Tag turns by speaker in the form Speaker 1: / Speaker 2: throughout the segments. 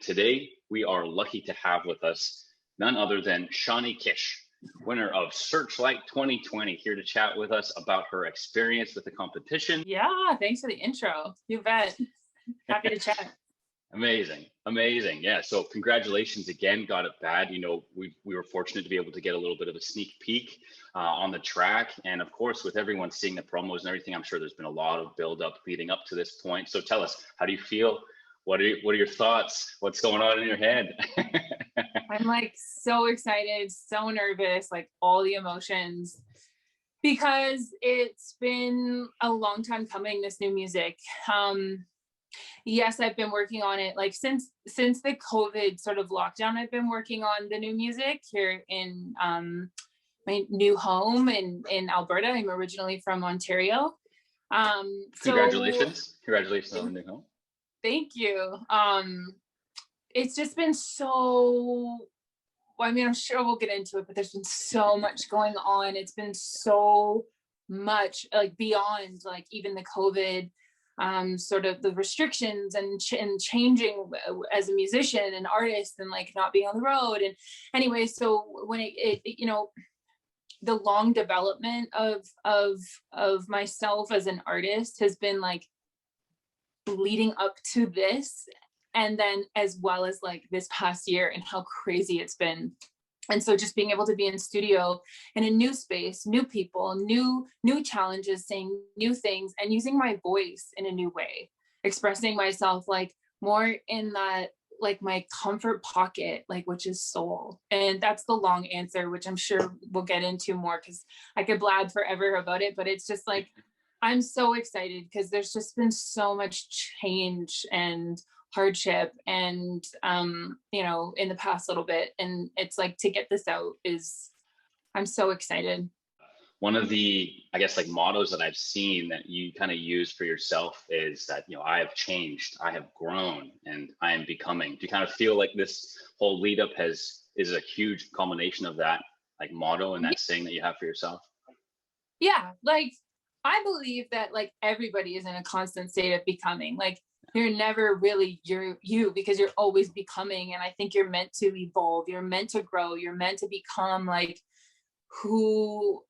Speaker 1: Today, we are lucky to have with us none other than Shawnee Kish, winner of Searchlight 2020, here to chat with us about her experience with the competition.
Speaker 2: Yeah, thanks for the intro. You bet. Happy to chat.
Speaker 1: Amazing, amazing. Yeah, so congratulations again. Got it bad. You know, we were fortunate to be able to get a little bit of a sneak peek on the track. And of course, with everyone seeing the promos and everything, I'm sure there's been a lot of build up leading up to this point. So tell us, how do you feel? What are your thoughts? What's going on in your head?
Speaker 2: I'm like so excited, so nervous, like all the emotions, because it's been a long time coming, this new music. Yes, I've been working on it like since the COVID sort of lockdown. I've been working on the new music here in my new home in Alberta. I'm originally from Ontario.
Speaker 1: Congratulations on the new home.
Speaker 2: Thank you. It's just been so, I mean, I'm sure we'll get into it, but there's been so much going on. It's been so much like beyond like even the COVID sort of the restrictions and changing as a musician and artist and like not being on the road. And anyway, so when it you know, the long development of myself as an artist has been like leading up to this, and then as well as like this past year and how crazy it's been. And so just being able to be in studio in a new space, new people, new challenges, saying new things and using my voice in a new way, expressing myself like more in that like my comfort pocket, like which is soul. And that's the long answer, which I'm sure we'll get into more because I could blab forever about it, but it's just like I'm so excited because there's just been so much change and hardship and you know, in the past little bit, and it's like to get this out is, I'm so excited.
Speaker 1: One of the, I guess, like mottos that I've seen that you kind of use for yourself is that, you know, I have changed, I have grown, and I am becoming. Do you kind of feel like this whole lead up is a huge culmination of that like motto and that saying that you have for yourself?
Speaker 2: Yeah, like I believe that like everybody is in a constant state of becoming. Like you're never really you because you're always becoming. And I think you're meant to evolve. You're meant to grow. You're meant to become like who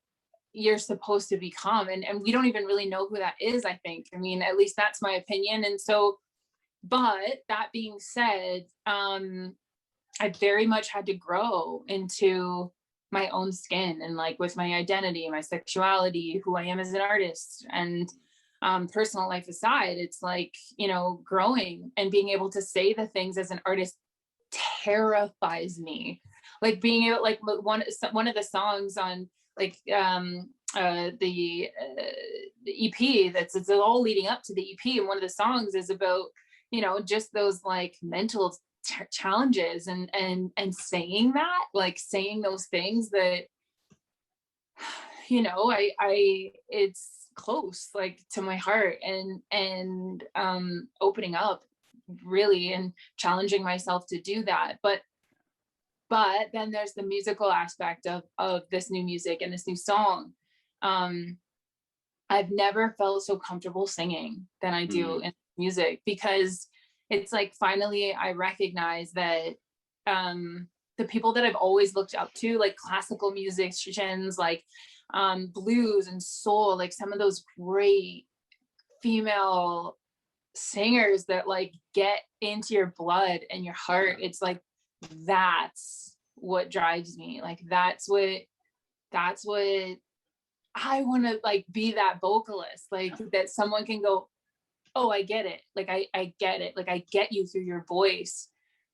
Speaker 2: you're supposed to become. And we don't even really know who that is, I think. I mean, at least that's my opinion. And so, but that being said, I very much had to grow into my own skin and like with my identity, my sexuality, who I am as an artist, and personal life aside, it's like, you know, growing and being able to say the things as an artist terrifies me. Like being able, like one of the songs on like the EP it's all leading up to the EP, and one of the songs is about, you know, just those like mental challenges and saying that, like saying those things that, you know, I it's close like to my heart, and opening up really and challenging myself to do that. But then there's the musical aspect of this new music and this new song. I've never felt so comfortable singing than I do in music, because it's like finally I recognize that the people that I've always looked up to, like classical musicians, like blues and soul, like some of those great female singers that like get into your blood and your heart, it's like that's what drives me. Like that's what I want to like be, that vocalist, like that someone can go, oh, I get it. Like I get it. Like I get you through your voice.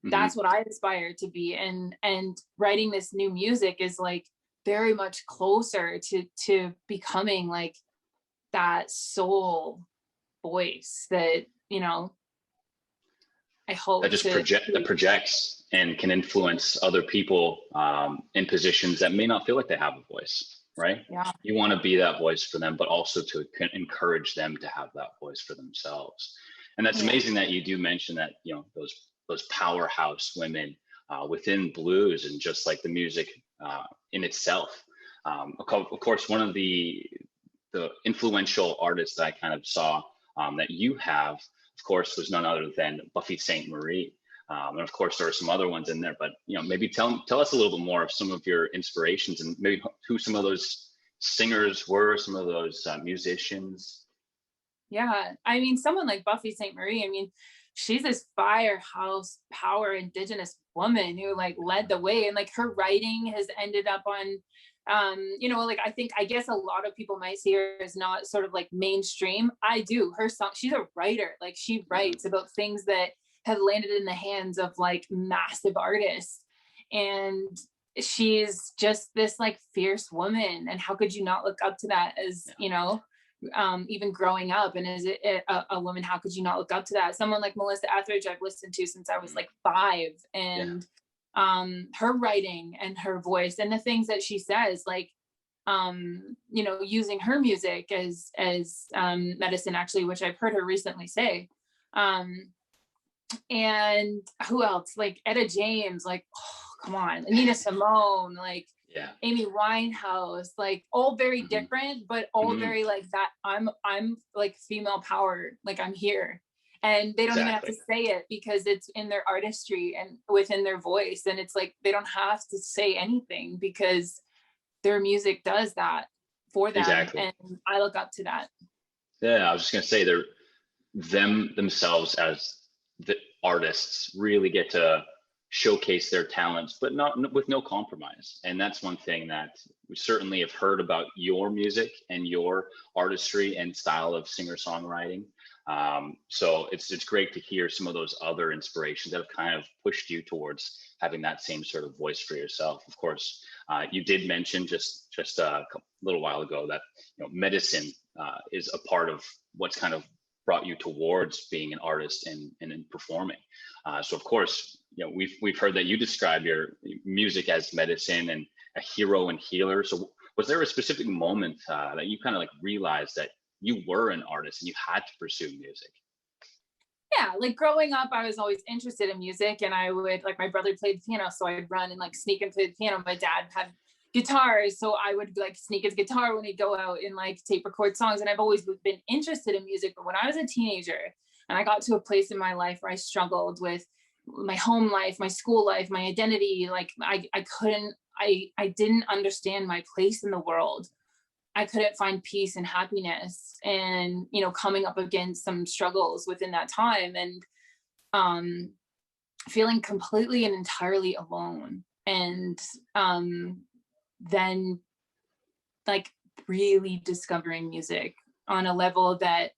Speaker 2: That's what I aspire to be. And writing this new music is like very much closer to becoming like that soul voice that, you know, I hope
Speaker 1: that just projects and can influence other people in positions that may not feel like they have a voice, right?
Speaker 2: Yeah.
Speaker 1: You want to be that voice for them, but also to encourage them to have that voice for themselves. And that's amazing that you do mention that, you know, those powerhouse women within blues and just like the music in itself. Of course, one of the influential artists that I kind of saw that you have, of course, was none other than Buffy Sainte-Marie. And of course, there are some other ones in there, but maybe tell us a little bit more of some of your inspirations and maybe who some of those singers were, some of those musicians.
Speaker 2: Yeah, I mean, someone like Buffy St. Marie, I mean, she's this firehouse power indigenous woman who like led the way, and like her writing has ended up on like I guess a lot of people might see her as not sort of like mainstream. I do. Her song, she's a writer. Like she writes about things that have landed in the hands of like massive artists. And she's just this like fierce woman. And how could you not look up to that as, even growing up, and as a woman, how could you not look up to that? Someone like Melissa Etheridge I've listened to since I was like 5, and her writing and her voice and the things that she says, like using her music as medicine, actually, which I've heard her recently say. And who else? Like Etta James, like, oh, come on, Nina Simone, like Amy Winehouse, like all very different, but all very like that. I'm like female power, like I'm here, and they don't even have to say it because it's in their artistry and within their voice, and it's like they don't have to say anything because their music does that for them, and I look up to that.
Speaker 1: Yeah, I was just gonna say they're themselves as the artists really get to showcase their talents, but not with no compromise. And that's one thing that we certainly have heard about your music and your artistry and style of singer-songwriting. So it's great to hear some of those other inspirations that have kind of pushed you towards having that same sort of voice for yourself. Of course, you did mention just a little while ago that medicine is a part of what's kind of brought you towards being an artist and in performing. So of course, we've heard that you describe your music as medicine and a hero and healer. So was there a specific moment that you kind of like realized that you were an artist and you had to pursue music?
Speaker 2: Yeah, like growing up, I was always interested in music, and I would, like, my brother played piano, so I'd run and like sneak and play the piano. My dad had guitars, so I would like sneak his guitar when he'd go out and like tape record songs. And I've always been interested in music. But when I was a teenager and I got to a place in my life where I struggled with my home life, my school life, my identity, like I didn't understand my place in the world. I couldn't find peace and happiness, and coming up against some struggles within that time, and feeling completely and entirely alone. And then like really discovering music on a level that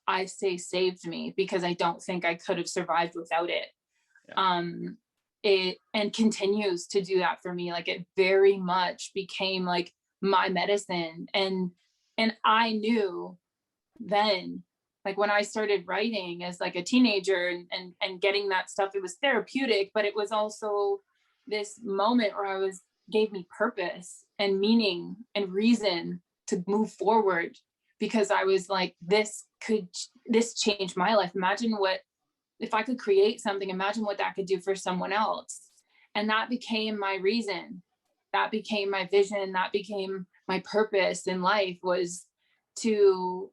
Speaker 2: I say saved me, because I don't think I could have survived without it. It and continues to do that for me. Like it very much became like my medicine. And I knew then, like when I started writing as like a teenager and getting that stuff, it was therapeutic, but it was also this moment where gave me purpose and meaning and reason to move forward, because I was like, this change my life. Imagine if I could create something, imagine what that could do for someone else. And that became my reason. That became my vision. That became my purpose in life, was to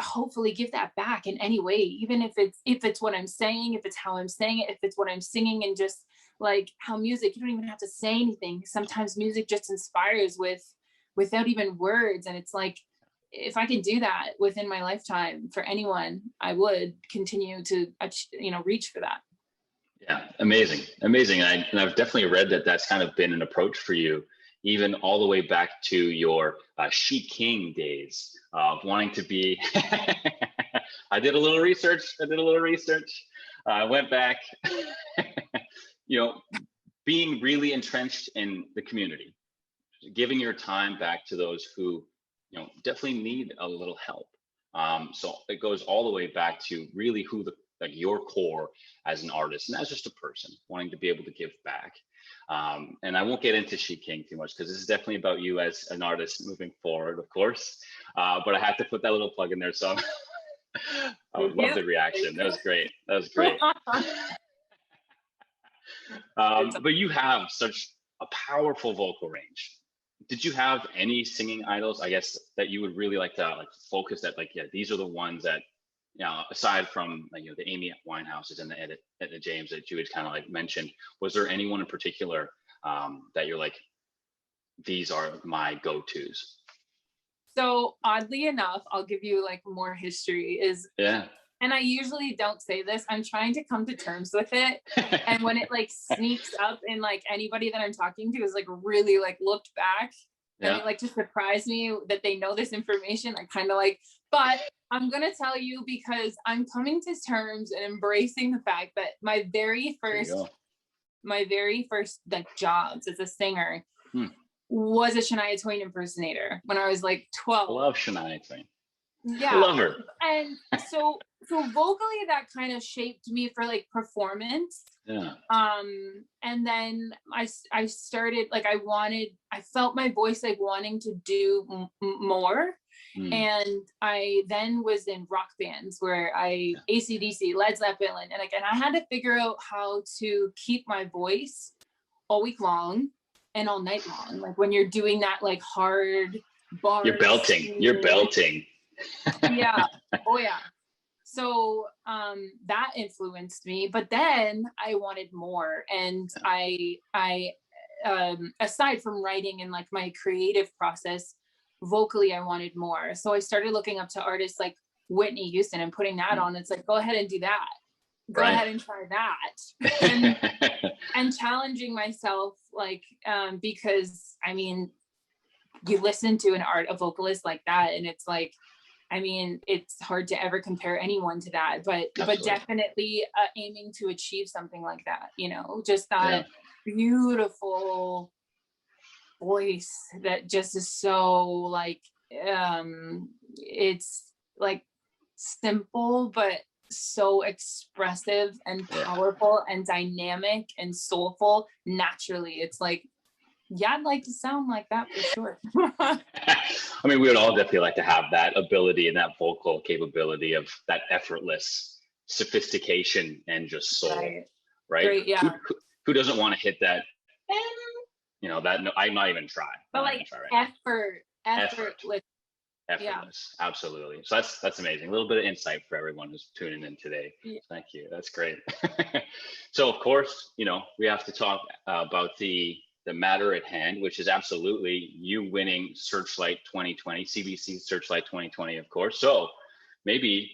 Speaker 2: hopefully give that back in any way, even if it's what I'm saying, if it's how I'm saying it, if it's what I'm singing. And just like how music, you don't even have to say anything. Sometimes music just inspires without even words. And it's like, if I can do that within my lifetime for anyone, I would continue to reach for that.
Speaker 1: Yeah, amazing. And I've definitely read that that's kind of been an approach for you, even all the way back to your She King days of wanting to be. I did a little research. I went back, being really entrenched in the community, giving your time back to those who, definitely need a little help. So it goes all the way back to really who your core as an artist and as just a person wanting to be able to give back. And I won't get into She King too much because this is definitely about you as an artist moving forward, of course. But I have to put that little plug in there. So I would love the reaction. That was great. But you have such a powerful vocal range. Did you have any singing idols, I guess, that you would really like to focus that, these are the ones that aside from the Amy Winehouses and the James that you had kind of like mentioned, was there anyone in particular that you're like, these are my go-tos?
Speaker 2: So oddly enough, I'll give you like more history and I usually don't say this. I'm trying to come to terms with it. And when it like sneaks up in like anybody that I'm talking to is like really like looked back and it like just surprised me that they know this information. I kind of like, but I'm going to tell you because I'm coming to terms and embracing the fact that my very first like jobs as a singer was a Shania Twain impersonator when I was like 12.
Speaker 1: I love Shania Twain.
Speaker 2: Yeah.
Speaker 1: Love her.
Speaker 2: And so vocally that kind of shaped me for like performance.
Speaker 1: Yeah.
Speaker 2: And then I started like, I felt my voice like wanting to do more. And I then was in rock bands where AC/DC, Led Zeppelin, and again, I had to figure out how to keep my voice all week long and all night long. Like when you're doing that like hard bar.
Speaker 1: You're belting.
Speaker 2: Yeah. Oh yeah. So that influenced me, but then I wanted more. And I aside from writing and like my creative process, vocally I wanted more. So I started looking up to artists like Whitney Houston and putting that on. It's like, go ahead and do that. Go ahead and try that. And challenging myself, like, because I mean, you listen to a vocalist like that, and it's like, I mean, it's hard to ever compare anyone to that, but definitely aiming to achieve something like that, just that beautiful voice that just is so like, it's like simple, but so expressive and powerful and dynamic and soulful naturally. It's like, I'd like to sound like that for sure.
Speaker 1: I mean, we would all definitely like to have that ability and that vocal capability of that effortless sophistication and just soul, right?
Speaker 2: Great, yeah.
Speaker 1: Who doesn't want to hit that? I'm not even try.
Speaker 2: But like effortless.
Speaker 1: Effortless, absolutely. So that's amazing. A little bit of insight for everyone who's tuning in today. Thank you. That's great. So of course, we have to talk about the matter at hand, which is absolutely you winning Searchlight 2020, CBC Searchlight 2020, of course. So maybe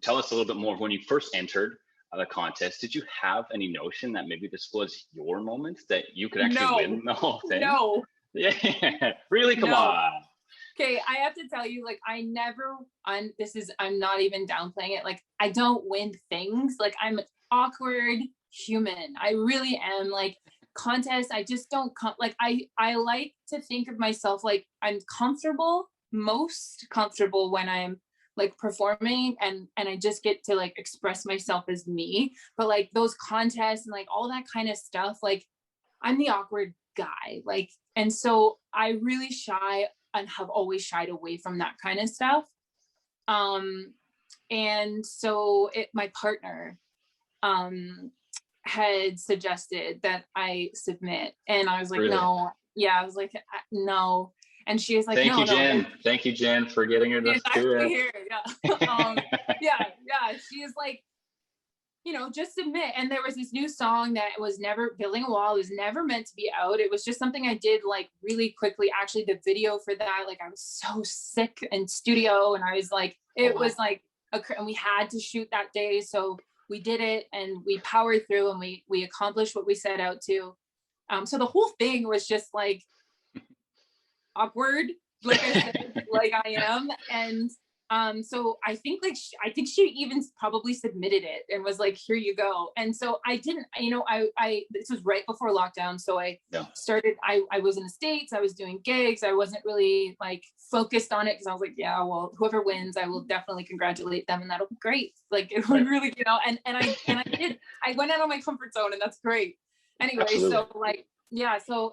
Speaker 1: tell us a little bit more of when you first entered the contest. Did you have any notion that maybe this was your moment, that you could actually win the whole thing?
Speaker 2: No.
Speaker 1: Yeah, really? Come on.
Speaker 2: Okay, I have to tell you, like, I'm not even downplaying it. Like, I don't win things. Like, I'm an awkward human. I really am. Like, contests, I just don't I like to think of myself like I'm most comfortable when I'm like performing and I just get to like express myself as me. But like those contests and like all that kind of stuff, like I'm the awkward guy. Like, and so I really shy and have always shied away from that kind of stuff. And so my partner had suggested that I submit, and I was like, really? No. Yeah, I was like, no. And she was like,
Speaker 1: Thank you, Jen. Thank you, Jen, for getting her to do it.
Speaker 2: Here. Yeah. She was like, just submit. And there was this new song that was never, Building a Wall, was never meant to be out. It was just something I did like really quickly. Actually, the video for that, like I was so sick in studio, and I was like, was like, and we had to shoot that day. So we did it and we powered through and we accomplished what we set out to. So the whole thing was just like awkward, like I said, like I am. And so I think she even probably submitted it and was like, here you go. And so I didn't, this was right before lockdown. So I started, I was in the States, I was doing gigs. I wasn't really like focused on it because I was like, yeah, well, whoever wins, I will definitely congratulate them and that'll be great. Like it would really, and I did, I went out of my comfort zone and that's great. Anyway, absolutely. So like, yeah, so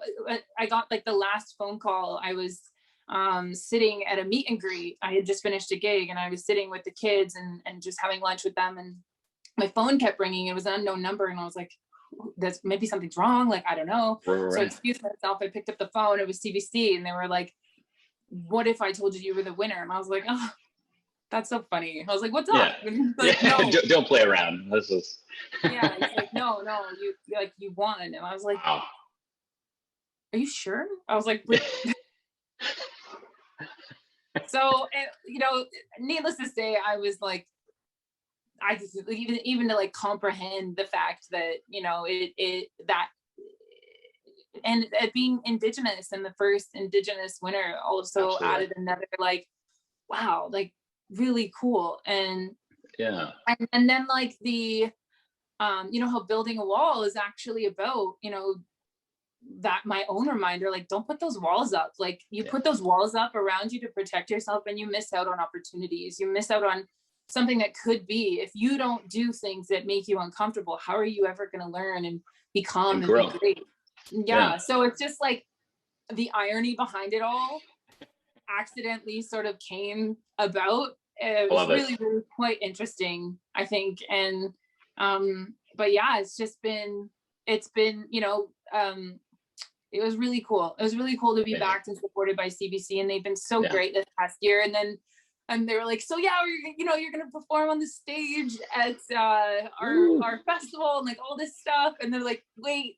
Speaker 2: I got like the last phone call. I was sitting at a meet and greet. I had just finished a gig and I was sitting with the kids and just having lunch with them, and my phone kept ringing. It was an unknown number and I was like, there's maybe something's wrong, like I don't know. Right. So I excused myself. I picked up the phone. It was CBC and they were like, what if I told you were the winner? And I was like, oh, That's so funny. I was like, what's
Speaker 1: Yeah.
Speaker 2: up? And he's like, no.
Speaker 1: Don't play around. This is
Speaker 2: Yeah. He's like, no, you won. And I was like,
Speaker 1: wow.
Speaker 2: are you sure? I was like, so, needless to say, I was like, I just even to like comprehend the fact that, that, and being Indigenous and the first Indigenous winner also
Speaker 1: Absolutely.
Speaker 2: added another like, wow, like really cool. And
Speaker 1: Yeah.
Speaker 2: and then like the how building a wall is actually about, that my own reminder, like, don't put those walls up. Like, you put those walls up around you to protect yourself, and you miss out on opportunities. You miss out on something that could be. If you don't do things that make you uncomfortable, how are you ever going to learn and become and
Speaker 1: grow.
Speaker 2: be great? Yeah. So it's just like the irony behind it all accidentally sort of came about. It was really, really quite interesting, I think. And but yeah, it's been it was really cool. It was really cool to be backed and supported by CBC, and they've been so great this past year. And then they were like, so yeah, you're gonna perform on the stage at our festival and like all this stuff. And they're like, wait,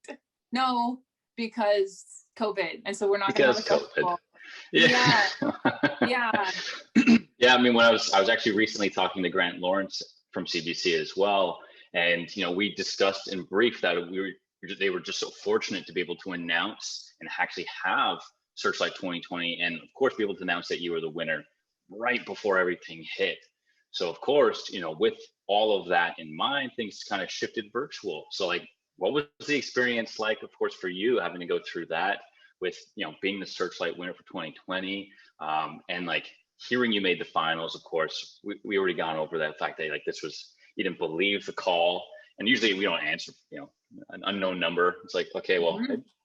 Speaker 2: no, because COVID, and so we're not gonna have a festival. Yeah. Yeah.
Speaker 1: Yeah. I mean, when I was actually recently talking to Grant Lawrence from CBC as well, and we discussed in brief that they were just so fortunate to be able to announce and actually have Searchlight 2020, and of course be able to announce that you were the winner right before everything hit. So of course, with all of that in mind, things kind of shifted virtual. So like, what was the experience like, of course, for you having to go through that with, being the Searchlight winner for 2020, and like hearing you made the finals? Of course, we already gone over that fact that like this was, you didn't believe the call. And usually we don't answer, an unknown number. It's like, okay, well,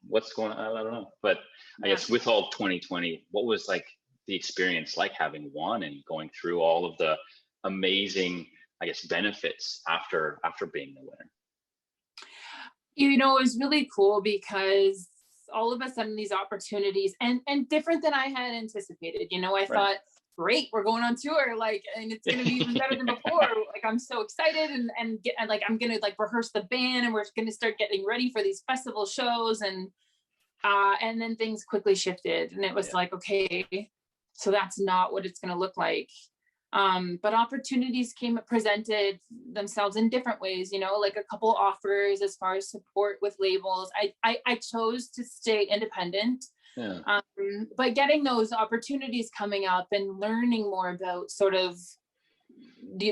Speaker 1: what's going on? I don't know. But I guess with all of 2020, what was like the experience like having won and going through all of the amazing, I guess, benefits after being the winner?
Speaker 2: It was really cool because all of a sudden these opportunities and different than I had anticipated. I thought, great, we're going on tour, like, and it's gonna be even better than before. Like, I'm so excited, and like I'm gonna like rehearse the band, and we're gonna start getting ready for these festival shows, and then things quickly shifted, and it was like, okay, so that's not what it's gonna look like. But opportunities presented themselves in different ways, like a couple offers as far as support with labels. I chose to stay independent. But getting those opportunities coming up and learning more about sort of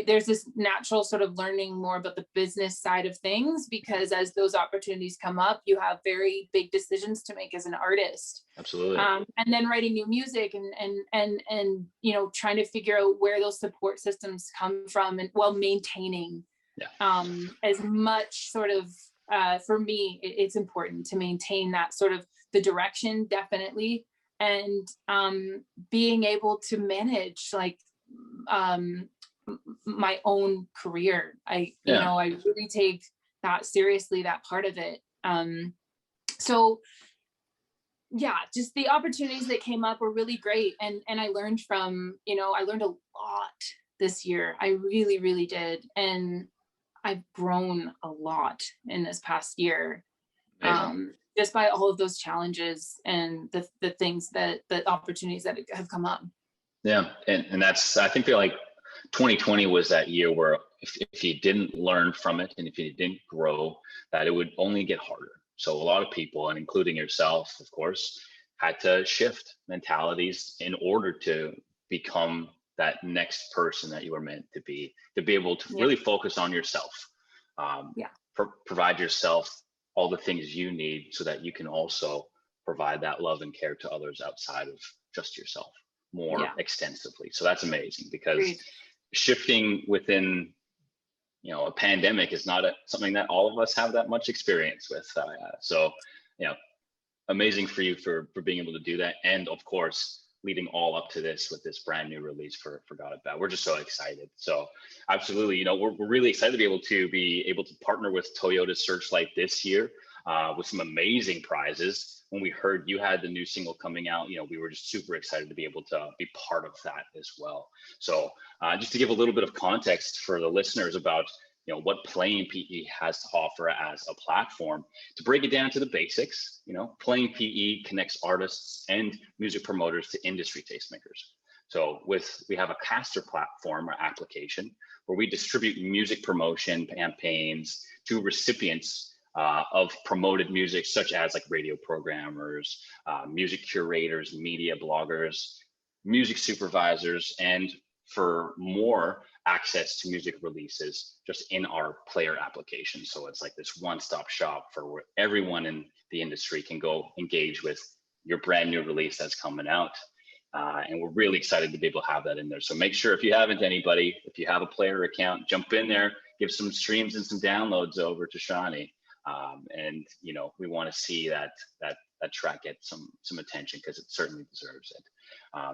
Speaker 2: there's this natural sort of learning more about the business side of things, because as those opportunities come up, you have very big decisions to make as an artist.
Speaker 1: Absolutely.
Speaker 2: And then writing new music and trying to figure out where those support systems come from, and while maintaining as much sort of for me, it's important to maintain that sort of the direction, definitely, and being able to manage like my own career. I really take that seriously, that part of it. So yeah, just the opportunities that came up were really great, and I learned I learned a lot this year. I really, really did, and I've grown a lot in this past year, just by all of those challenges and the things the opportunities that have come up. Yeah,
Speaker 1: and that's, I think, like 2020 was that year where if you didn't learn from it and if you didn't grow, that it would only get harder. So a lot of people, and including yourself, of course, had to shift mentalities in order to become that next person that you were meant to be able to really focus on yourself, provide yourself all the things you need so that you can also provide that love and care to others outside of just yourself more extensively. So that's amazing, because shifting within a pandemic is not something that all of us have that much experience with. So amazing for you for being able to do that, and of course leading all up to this with this brand new release for God at Bat. We're just so excited. So absolutely, we're really excited to be able to partner with Toyota Searchlight this year. with some amazing prizes. When we heard you had the new single coming out, you know, we were just super excited to be able to be part of that as well. So just to give a little bit of context for the listeners about, you know, what Playing PE has to offer as a platform, to break it down to the basics, you know, Playing PE connects artists and music promoters to industry tastemakers. So we have a caster platform or application where we distribute music promotion campaigns to recipients of promoted music, such as like radio programmers, music curators, media bloggers, music supervisors, and for more access to music releases just in our player application. So it's like this one-stop shop for where everyone in the industry can go engage with your brand new release that's coming out. And we're really excited to be able to have that in there. So make sure, if you haven't, anybody, if you have a player account, jump in there, give some streams and some downloads over to Shawnee. And you know, we want to see that track get some attention, because it certainly deserves it.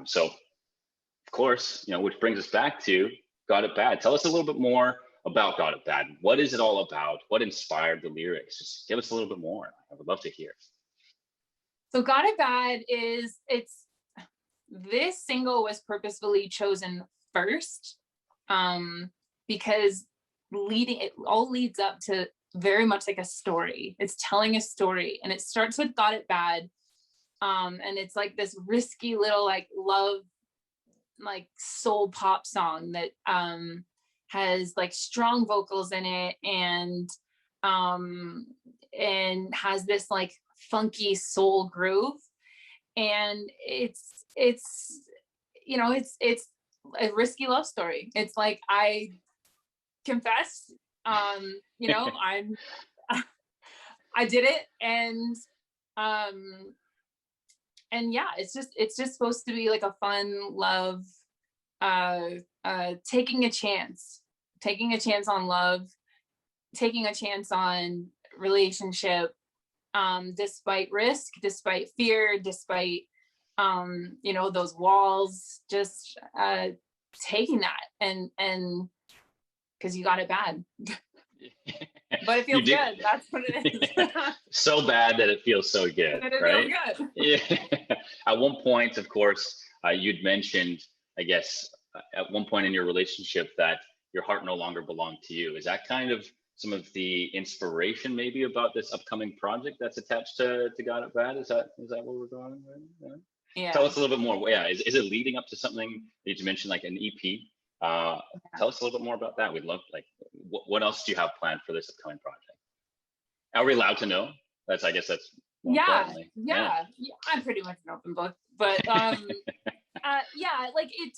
Speaker 1: So of course, you know, which brings us back to Got It Bad. Tell us a little bit more about Got It Bad. What is it all about? What inspired the lyrics? Just give us a little bit more. I would love to hear.
Speaker 2: So Got It Bad this single was purposefully chosen first, because it all leads up to very much like a story. It's telling a story, and it starts with Got It Bad. And it's like this risky little like love, like soul pop song that has like strong vocals in it, and has this like funky soul groove. And it's you know, it's a risky love story. It's like, I confess, you know, I did it, and yeah, it's just supposed to be like a fun love, taking a chance on love, taking a chance on relationship, despite risk, despite fear, despite you know, those walls, just taking that, and because you got it bad. But it feels good. That's what it is.
Speaker 1: So bad that it feels so good, right?
Speaker 2: Feels good.
Speaker 1: Yeah. At one point, of course, you'd mentioned, I guess, at one point in your relationship, that your heart no longer belonged to you. Is that kind of some of the inspiration maybe about this upcoming project that's attached to Got It Bad? Is that where we're going? Yeah.
Speaker 2: Yeah.
Speaker 1: Tell us a little bit more. Yeah, is it leading up to something that you mentioned, like an EP? Tell us a little bit more about that. We'd love, like, what else do you have planned for this upcoming project? Are we allowed to know? I guess that's more importantly.
Speaker 2: Yeah. I'm pretty much an open book, but yeah, like it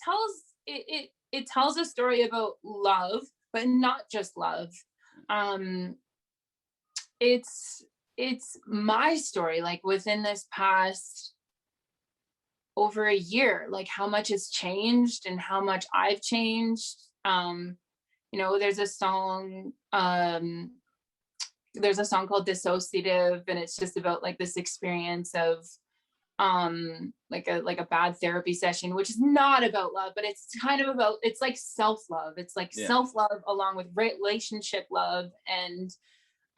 Speaker 2: tells a story about love, but not just love. It's my story, like within this past over a year, like how much has changed and how much I've changed. You know, there's a song called Dissociative, and it's just about like this experience of like a bad therapy session, which is not about love, but it's kind of about, it's like self-love. It's like self-love along with relationship love. And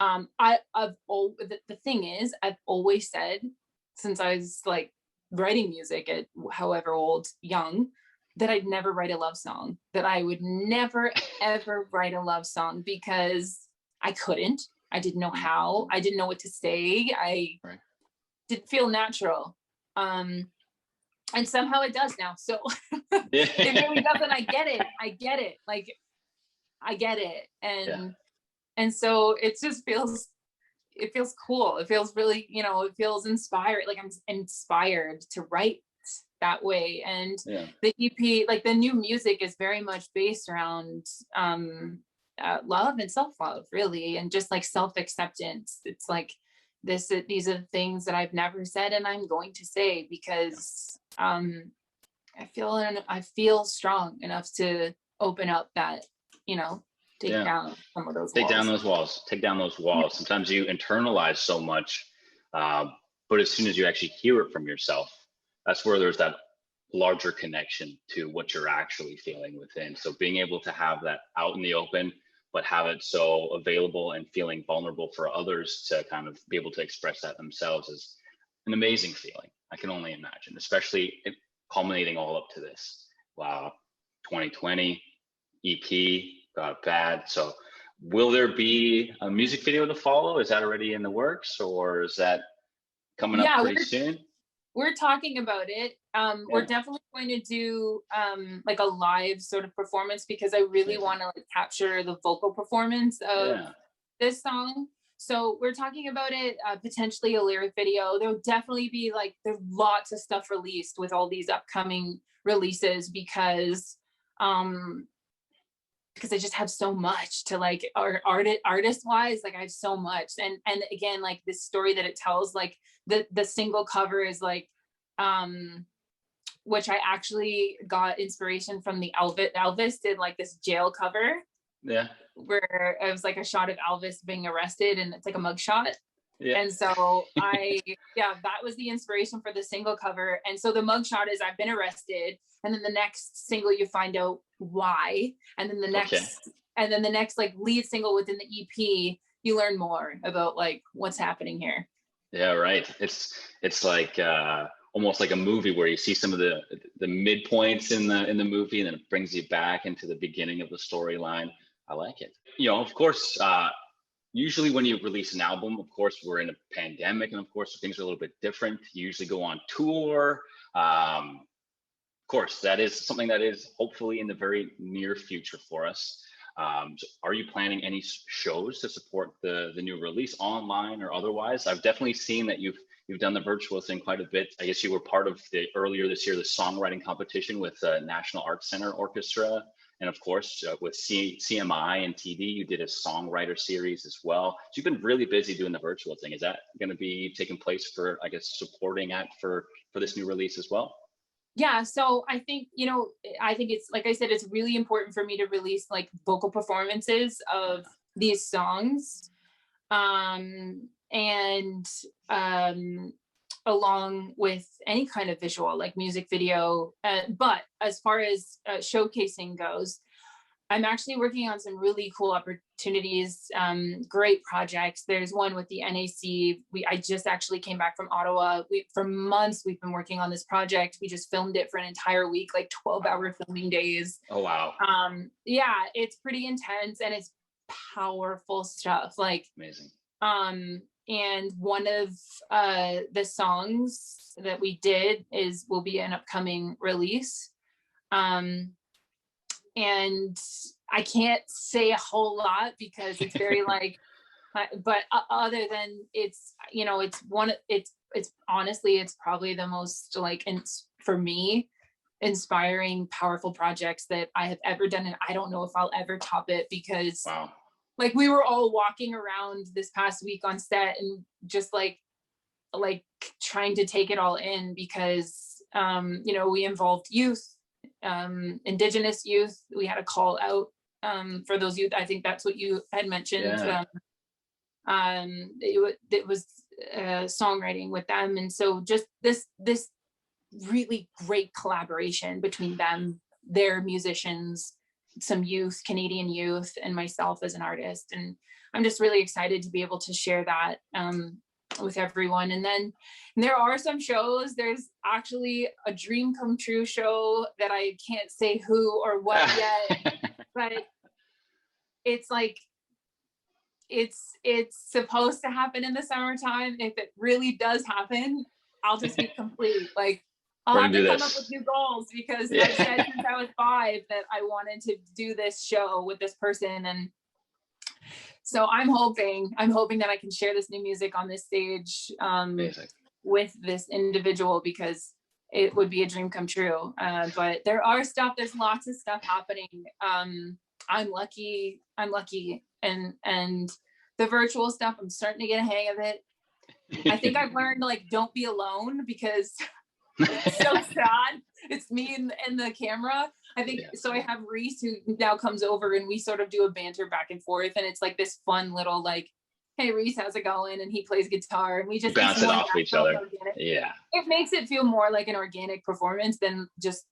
Speaker 2: the thing is, I've always said, since I was like writing music at however old, young, that I'd never write a love song, that I would never ever write a love song, because I couldn't. I didn't know how. I didn't know what to say. I didn't feel natural. And somehow it does now. So it really doesn't. I get it. Like, I get it. And so it just feels cool. It feels really, you know, it feels inspired. Like I'm inspired to write that way. And the EP, like the new music, is very much based around love and self-love, really, and just like self-acceptance. It's like these are things that I've never said and I'm going to say, because I feel strong enough to open up that, you know, take down some of those walls.
Speaker 1: Take down those walls. Sometimes you internalize so much, but as soon as you actually hear it from yourself, that's where there's that larger connection to what you're actually feeling within. So being able to have that out in the open, but have it so available and feeling vulnerable for others to kind of be able to express that themselves is an amazing feeling. I can only imagine, especially culminating all up to this. Wow, 2020 EP got bad. So will there be a music video to follow? Is that already in the works, or is that coming up pretty soon?
Speaker 2: We're talking about it. We're definitely going to do like a live sort of performance, because I really want to like capture the vocal performance of this song. So we're talking about it, potentially a lyric video. There'll definitely be like, there's lots of stuff released with all these upcoming releases, because I just have so much to like, artist wise, like I have so much. And again, like this story that it tells, like the single cover is like, which I actually got inspiration from the Elvis did like this jail cover. Yeah. Where it was like a shot of Elvis being arrested, and it's like a mugshot. Yeah. And so that was the inspiration for the single cover. And so the mugshot is I've been arrested, and then the next single you find out why, and then the next like lead single within the EP you learn more about like what's happening here.
Speaker 1: Yeah, right. It's like almost like a movie where you see some of the midpoints in the movie, and then it brings you back into the beginning of the storyline. I like it. Of course, usually when you release an album, of course, we're in a pandemic, and of course things are a little bit different. You usually go on tour. Of course, that is something that is hopefully in the very near future for us. So are you planning any shows to support the new release, online or otherwise? I've definitely seen that you've done the virtual thing quite a bit. I guess you were part of earlier this year, the songwriting competition with National Arts Center Orchestra. And of course, with CMI and TV, you did a songwriter series as well. So you've been really busy doing the virtual thing. Is that going to be taking place for, I guess, supporting act for this new release as well?
Speaker 2: Yeah, so I think, I think it's, like I said, it's really important for me to release like vocal performances of these songs. Along with any kind of visual, like music video. But as far as showcasing goes, I'm actually working on some really cool opportunities, great projects. There's one with the NAC. I just actually came back from Ottawa. For months, we've been working on this project. We just filmed it for an entire week, like 12-hour filming days.
Speaker 1: Oh, wow.
Speaker 2: Yeah, it's pretty intense, and it's powerful stuff. Like, amazing. And one of the songs that we did will be an upcoming release. And I can't say a whole lot because it's very like, but other than it's honestly, it's probably the most like, for me, inspiring, powerful projects that I have ever done. And I don't know if I'll ever top it, because like we were all walking around this past week on set and just like trying to take it all in, because we involved youth, Indigenous youth. We had a call out for those youth. I think that's what you had mentioned. Yeah. It was songwriting with them, and so just this really great collaboration between them, their musicians, some youth, Canadian youth, and myself as an artist. And I'm just really excited to be able to share that with everyone. And then there are some shows. There's actually a dream come true show that I can't say who or what yet, but it's like, it's supposed to happen in the summertime. If it really does happen, I'll just be complete. Like, I'll have to come up with new goals, because I've said since I was 5 that I wanted to do this show with this person. And so I'm hoping that I can share this new music on this stage with this individual, because it would be a dream come true. But there's lots of stuff happening. I'm lucky. And the virtual stuff, I'm starting to get a hang of it. I think I've learned, like, don't be alone, because it's so sad. It's me and the camera. I think so. I have Reese, who now comes over, and we sort of do a banter back and forth, and it's like this fun little like, hey Reese, how's it going? And he plays guitar, and we just
Speaker 1: bounce it off each other.
Speaker 2: Organic. Yeah, it makes it feel more like an organic performance than just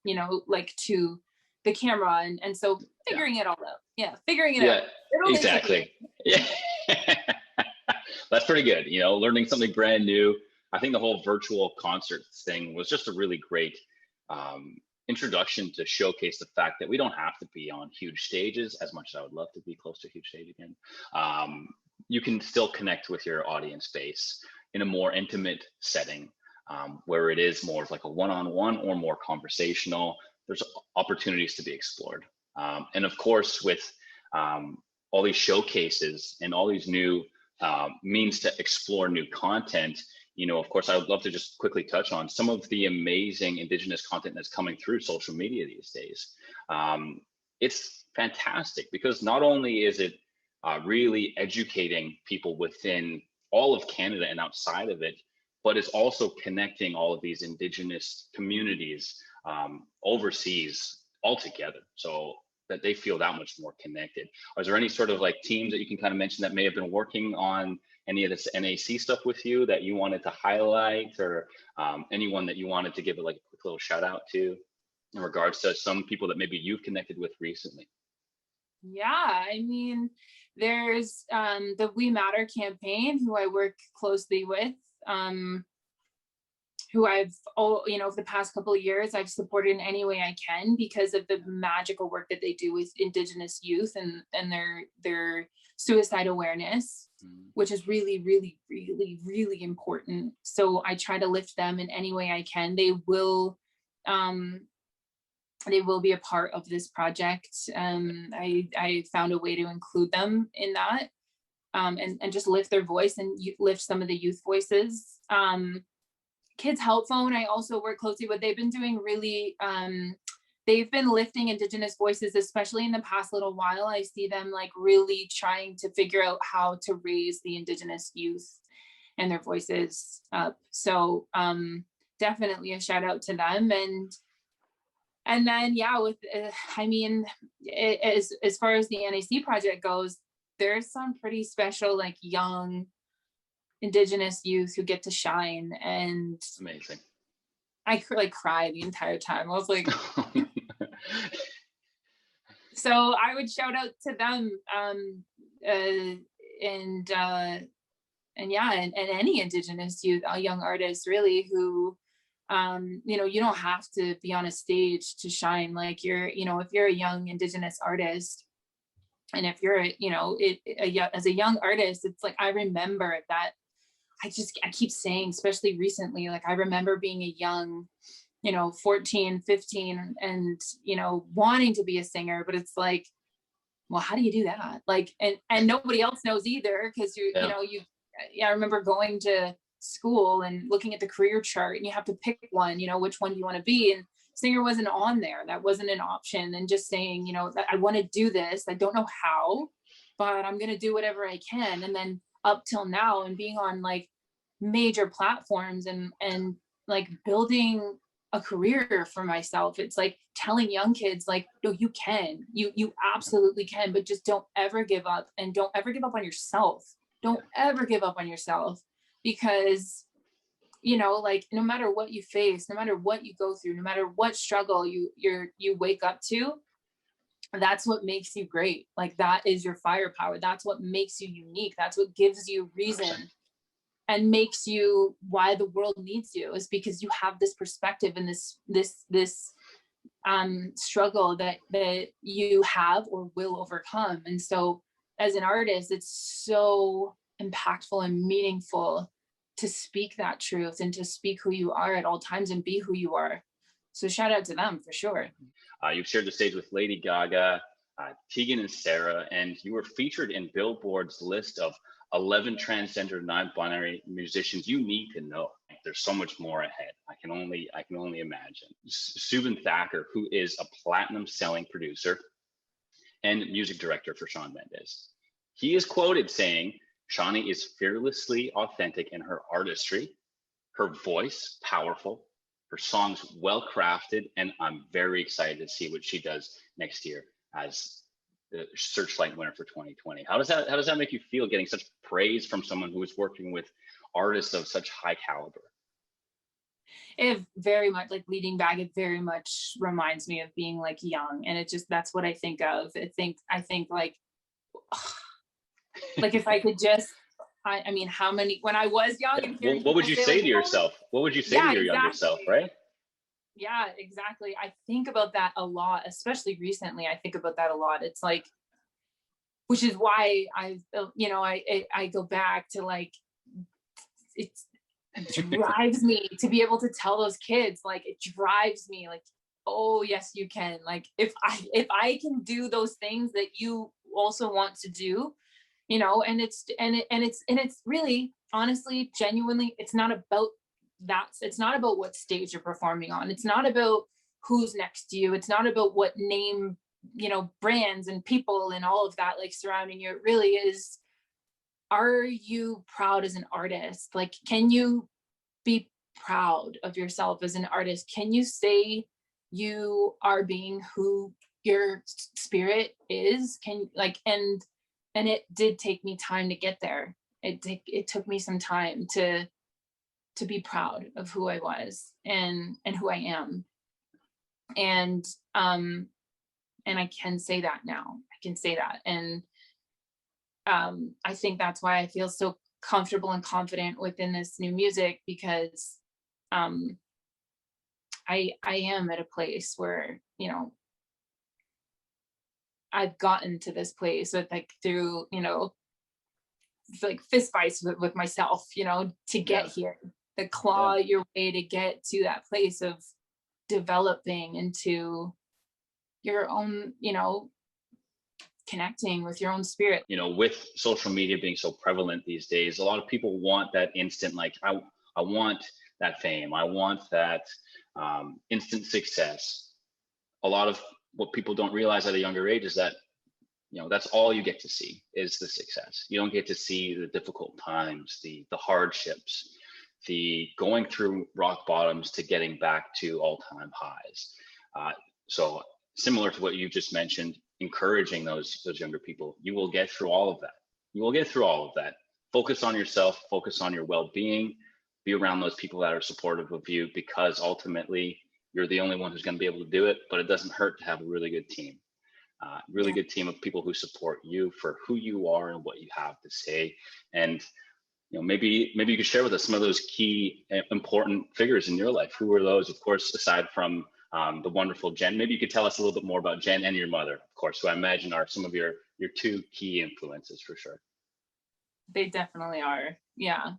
Speaker 2: like two the camera, and so figuring it all out. Yeah, figuring it out.
Speaker 1: Yeah, exactly. Yeah. That's pretty good. You know, learning something brand new. I think the whole virtual concerts thing was just a really great introduction to showcase the fact that we don't have to be on huge stages as much as I would love to be close to a huge stage again. You can still connect with your audience base in a more intimate setting, where it is more of like a one-on-one or more conversational. There's opportunities to be explored. And of course, with all these showcases and all these new means to explore new content, you know, of course, I would love to just quickly touch on some of the amazing Indigenous content that's coming through social media these days. It's fantastic because not only is it really educating people within all of Canada and outside of it, but it's also connecting all of these Indigenous communities overseas all together, so that they feel that much more connected. Is there any sort of like teams that you can kind of mention that may have been working on any of this NAC stuff with you that you wanted to highlight, or anyone that you wanted to give it like a quick little shout out to in regards to some people that maybe you've connected with recently?
Speaker 2: Yeah, I mean, there's the We Matter campaign, who I work closely with, who I've, you know, over the past couple of years, I've supported in any way I can because of the magical work that they do with Indigenous youth and their suicide awareness, which is really, really, really, really important. So I try to lift them in any way I can. They will be a part of this project. I found a way to include them in that, and just lift their voice and lift some of the youth voices. Kids Help Phone, I also work closely with. They've been doing really, they've been lifting Indigenous voices, especially in the past little while. I see them like really trying to figure out how to raise the Indigenous youth and their voices up. So definitely a shout out to them. And then, yeah, with, I mean, as far as the NAC project goes, there's some pretty special, like young Indigenous youth who get to shine, and
Speaker 1: amazing.
Speaker 2: I like cry the entire time. I was like, so I would shout out to them, and yeah, and any Indigenous youth, young artists, really, who, you know, you don't have to be on a stage to shine. Like you know, if you're a young Indigenous artist, and if you're, you know, as a young artist, it's like, I remember that. I keep saying, especially recently, like I remember being a young, you know, 14, 15, and, you know, wanting to be a singer, but it's like, well, how do you do that? Like, and nobody else knows either, because you know, I remember going to school and looking at the career chart, and you have to pick one, you know, which one do you want to be? And singer wasn't on there. That wasn't an option. And just saying, you know, that I want to do this. I don't know how, but I'm going to do whatever I can. And then up till now, and being on like major platforms and like building a career for myself. It's like telling young kids, like, no, you can, you absolutely can, but just don't ever give up, and don't ever give up on yourself. Don't ever give up on yourself, because, you know, like no matter what you face, no matter what you go through, no matter what struggle you wake up to, that's what makes you great. Like that is your firepower. That's what makes you unique. That's what gives you reason and makes you why the world needs you, is because you have this perspective and this struggle that you have or will overcome. And so as an artist, it's so impactful and meaningful to speak that truth and to speak who you are at all times and be who you are. So shout out to them for sure.
Speaker 1: You've shared the stage with Lady Gaga, Tegan and Sarah, and you were featured in Billboard's list of 11 transgender non-binary musicians you need to know. There's so much more ahead. I can only imagine. Subin Thacker, who is a platinum selling producer and music director for Shawn Mendes. He is quoted saying, "Shawnee is fearlessly authentic in her artistry, her voice powerful, her songs well crafted, and I'm very excited to see what she does next year as the Searchlight winner for 2020. How does that make you feel, getting such praise from someone who is working with artists of such high caliber?
Speaker 2: It very much, like leading back, it very much reminds me of being like young. And it just, that's what I think of. I think like if I could just, I mean, how many, when I was young
Speaker 1: Yeah.
Speaker 2: and
Speaker 1: Well,
Speaker 2: hearing
Speaker 1: what would
Speaker 2: people
Speaker 1: you
Speaker 2: say
Speaker 1: say
Speaker 2: like,
Speaker 1: to
Speaker 2: oh,
Speaker 1: yourself? What would you say to
Speaker 2: yeah,
Speaker 1: your younger self,
Speaker 2: exactly.
Speaker 1: right?
Speaker 2: Yeah, exactly. I think about that a lot, especially recently. I think about that a lot. It's like, which is why I go back to like, it drives me to be able to tell those kids, like it drives me like, oh yes, you can. Like if I can do those things that you also want to do, and it's really honestly, genuinely, it's not about that. It's not about what stage you're performing on. It's not about who's next to you. It's not about what name, brands and people and all of that like surrounding you. It really is, are you proud as an artist? Like, can you be proud of yourself as an artist? Can you say you are being who your spirit is? Can like, and it did take me time to get there. It took me some time to be proud of who I was and who I am. And and I can say that now. I can say that. And I think that's why I feel so comfortable and confident within this new music, because I am at a place where, I've gotten to this place with like through, like fist fights with myself, to get
Speaker 1: Yeah.
Speaker 2: here, the
Speaker 1: Yeah.
Speaker 2: claw your way to get to that place of developing into your own, connecting with your own spirit.
Speaker 1: With social media being so prevalent these days, a lot of people want that instant, like, I want that fame. I want that instant success. A lot of what people don't realize at a younger age is that, that's all you get to see is the success. You don't get to see the difficult times, the hardships, the going through rock bottoms to getting back to all-time highs. So similar to what you just mentioned, encouraging those younger people, you will get through all of that. You will get through all of that. Focus on yourself, focus on your well-being, be around those people that are supportive of you, because ultimately you're the only one who's going to be able to do it. But it doesn't hurt to have a really good team. Really
Speaker 2: Yeah.
Speaker 1: good team of people who support you for who you are and what you have to say. And maybe you could share with us some of those key important figures in your life. Who are those, of course, aside from the wonderful Jen? Maybe you could tell us a little bit more about Jen and your mother, of course, who I imagine are some of your two key influences for sure.
Speaker 2: They definitely are. Yeah.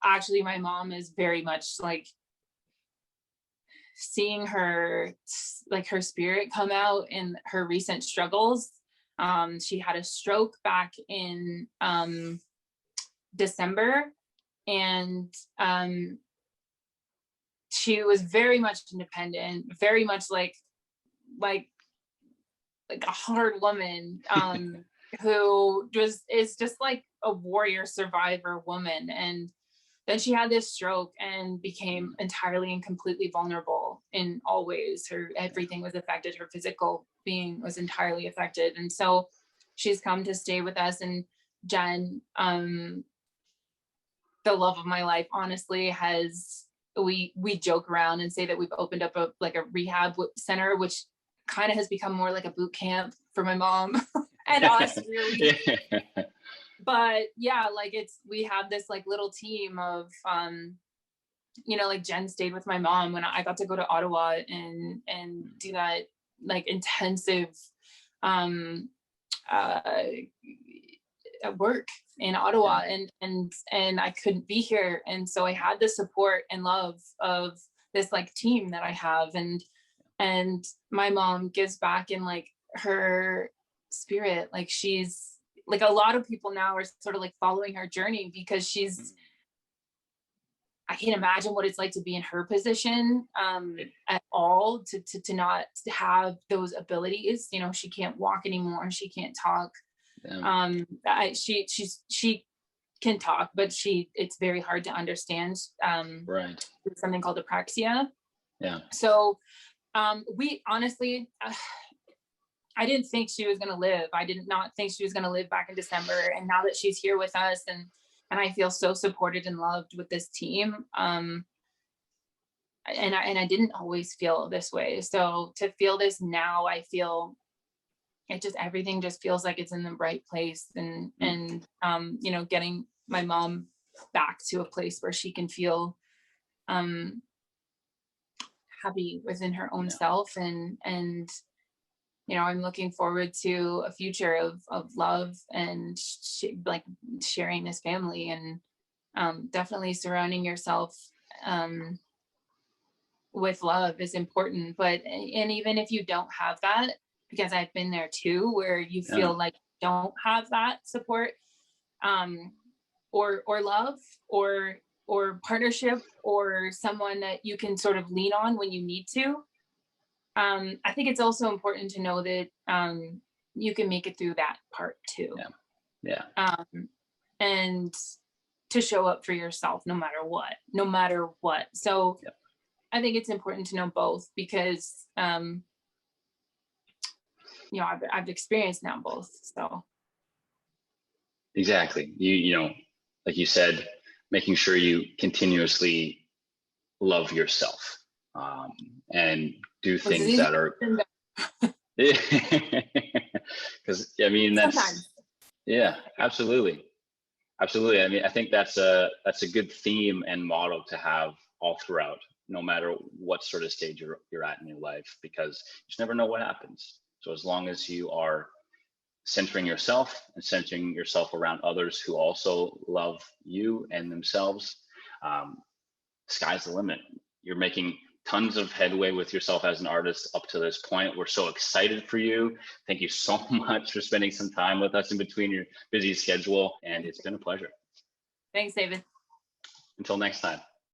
Speaker 2: Actually, my mom is very much like, seeing her, like her spirit come out in her recent struggles. She had a stroke back in December, and she was very much independent, very much like a hard woman, who is just like a warrior survivor woman. And then she had this stroke and became entirely and completely vulnerable in all ways. Everything was affected. Her physical being was entirely affected. And so she's come to stay with us. And Jen, the love of my life, honestly, we joke around and say that we've opened up a rehab center, which kind of has become more like a boot camp for my mom and us, really. But yeah, like we have this like little team of like Jen stayed with my mom when I got to go to Ottawa and do that like intensive work in Ottawa. And I couldn't be here, and so I had the support and love of this like team that I have. And my mom gives back in like her spirit. Like she's like, a lot of people now are sort of like following her journey, because I can't imagine what it's like to be in her position at all, to not have those abilities. She can't walk anymore. She can't talk. She can talk, but it's very hard to understand.
Speaker 1: Right.
Speaker 2: Something called apraxia.
Speaker 1: Yeah.
Speaker 2: So we honestly, I didn't think she was going to live. I did not think she was going to live back in December. And now that she's here with us, and I feel so supported and loved with this team, I didn't always feel this way. So to feel this now, I feel it just, everything just feels like it's in the right place. And you know, getting my mom back to a place where she can feel happy within her own self. And you know, I'm looking forward to a future of love and like sharing this family, and definitely surrounding yourself with love is important. But and even if you don't have that, because I've been there too, where you feel like you don't have that support, or love, or partnership, or someone that you can sort of lean on when you need to. I think it's also important to know that you can make it through that part too. And to show up for yourself no matter what. So I think it's important to know both, because you know, I've experienced now both. So
Speaker 1: exactly, you know, like you said, making sure you continuously love yourself, and do things that are because I mean that's absolutely. I mean, I think that's a good theme and motto to have all throughout, no matter what sort of stage you're at in your life, because you just never know what happens. So as long as you are centering yourself and centering yourself around others who also love you and themselves, sky's the limit. You're making tons of headway with yourself as an artist up to this point. We're so excited for you. Thank you so much for spending some time with us in between your busy schedule, and it's been a pleasure.
Speaker 2: Thanks, David.
Speaker 1: Until next time.